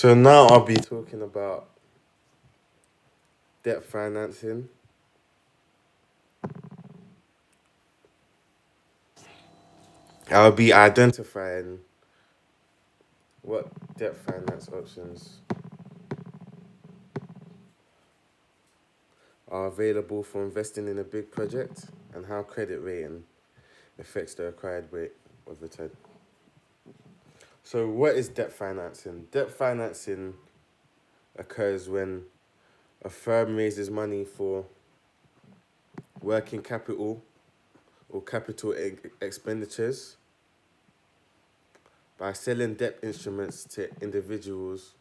So now I'll be talking about debt financing. I'll be identifying what debt finance options are available for investing in a big project and how credit rating affects the required rate of return. So, what is debt financing? Debt financing occurs when a firm raises money for working capital or capital expenditures by selling debt instruments to individuals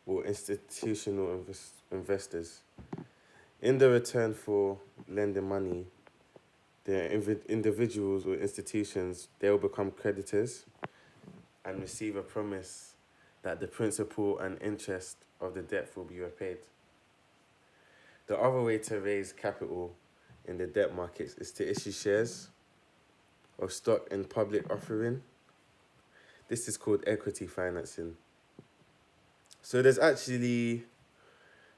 or institutional investors. In the return for lending money, the individuals or institutions they will become creditors and receive a promise that the principal and interest of the debt will be repaid. The other way to raise capital in the debt markets is to issue shares of stock in public offering. This is called equity financing. So there's actually,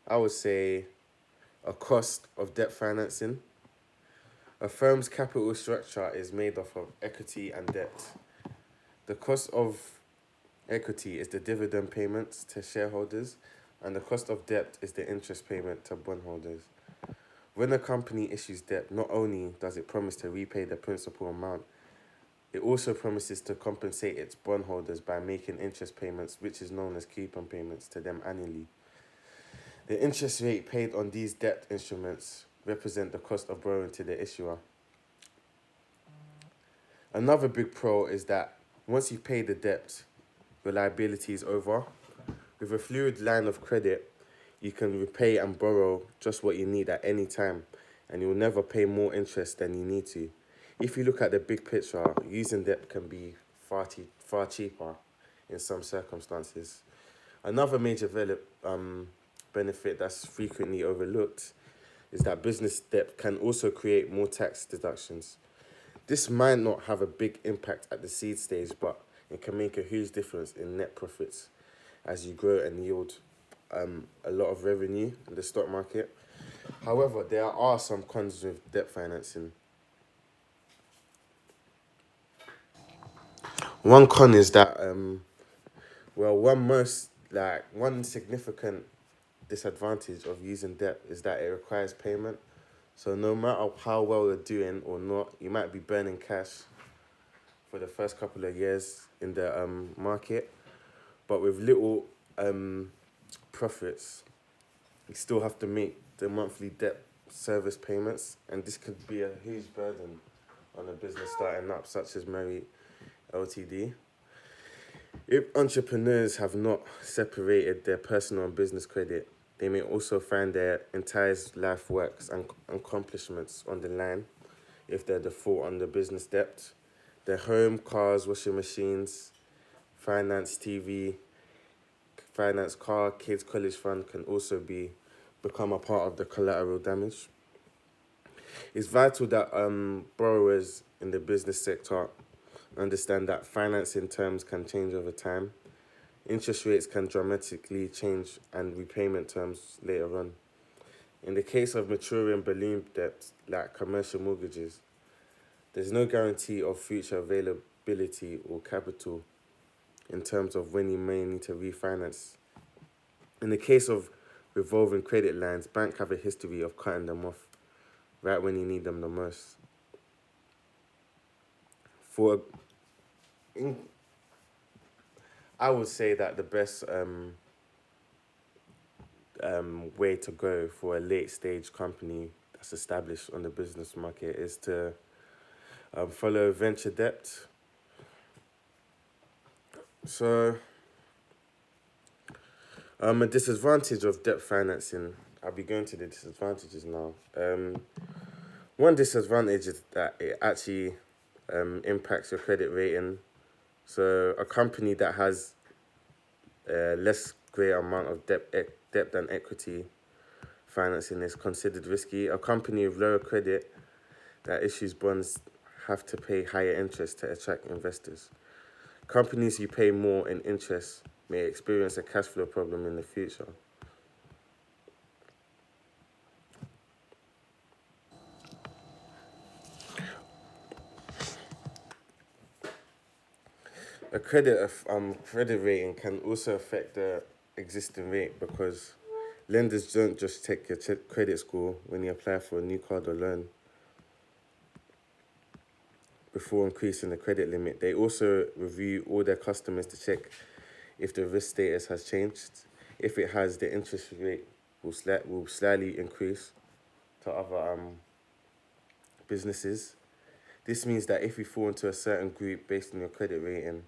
I would say, a cost of debt financing. A firm's capital structure is made up of equity and debt. The cost of equity is the dividend payments to shareholders, and the cost of debt is the interest payment to bondholders. When a company issues debt, not only does it promise to repay the principal amount, it also promises to compensate its bondholders by making interest payments, which is known as coupon payments, to them annually. The interest rate paid on these debt instruments represent the cost of borrowing to the issuer. Another big pro is that once you've paid the debt, your liability is over. With a fluid line of credit, you can repay and borrow just what you need at any time, and you'll never pay more interest than you need to. If you look at the big picture, using debt can be far cheaper in some circumstances. Another major benefit that's frequently overlooked is that business debt can also create more tax deductions. This might not have a big impact at the seed stage, but it can make a huge difference in net profits as you grow and yield a lot of revenue in the stock market. However, there are some cons with debt financing. One con is that, one significant disadvantage of using debt is that it requires payment. So no matter how well you're doing or not, you might be burning cash for the first couple of years in the market, but with little profits, you still have to make the monthly debt service payments, and this could be a huge burden on a business starting up, such as Mary Ltd. If entrepreneurs have not separated their personal and business credit, they may also find their entire life works and accomplishments on the line if they default on the business debt. Their home, cars, washing machines, finance TV, finance car, kids college fund can also become a part of the collateral damage. It's vital that borrowers in the business sector understand that financing terms can change over time. Interest rates can dramatically change and repayment terms later on. In the case of maturing balloon debts like commercial mortgages, there's no guarantee of future availability or capital in terms of when you may need to refinance. In the case of revolving credit lines, banks have a history of cutting them off right when you need them the most. For I would say that the best way to go for a late stage company that's established on the business market is to follow venture debt. So, a disadvantage of debt financing. I'll be going to the disadvantages now. One disadvantage is that it actually impacts your credit rating. So, a company that has a less great amount of debt than equity financing is considered risky. A company with lower credit that issues bonds have to pay higher interest to attract investors. Companies who pay more in interest may experience a cash flow problem in the future. A credit rating can also affect the existing rate because lenders don't just check your credit score when you apply for a new card or loan before increasing the credit limit. They also review all their customers to check if the risk status has changed. If it has, the interest rate will slightly increase to other businesses. This means that if you fall into a certain group based on your credit rating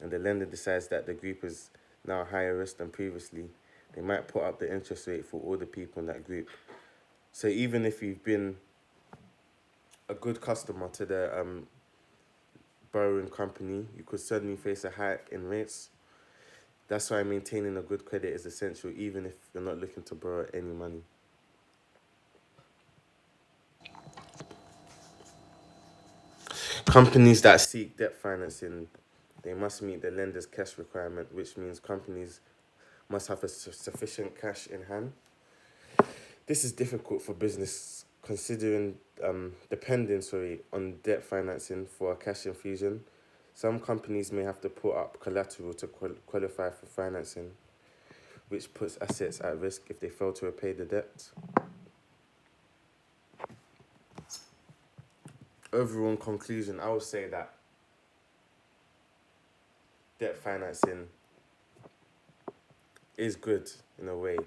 and the lender decides that the group is now higher risk than previously, they might put up the interest rate for all the people in that group. So even if you've been a good customer to the borrowing company, you could suddenly face a hike in rates. That's why maintaining a good credit is essential, even if you're not looking to borrow any money. Companies that seek debt financing, they must meet the lender's cash requirement, which means companies must have sufficient cash in hand. This is difficult for business considering depending on debt financing for a cash infusion. Some companies may have to put up collateral to qualify for financing, which puts assets at risk if they fail to repay the debt. Overall conclusion, I would say that debt financing is good in a way.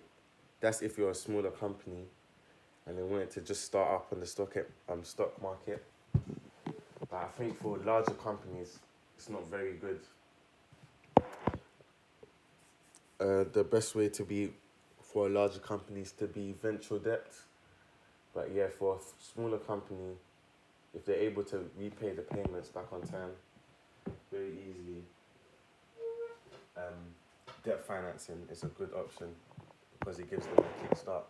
That's if you're a smaller company and they wanted to just start up on the stock market. But I think for larger companies, it's not very good. The best way to be for a larger company is to be venture debt. But yeah, for a smaller company, if they're able to repay the payments back on time very easily, debt financing is a good option because it gives them a kickstart.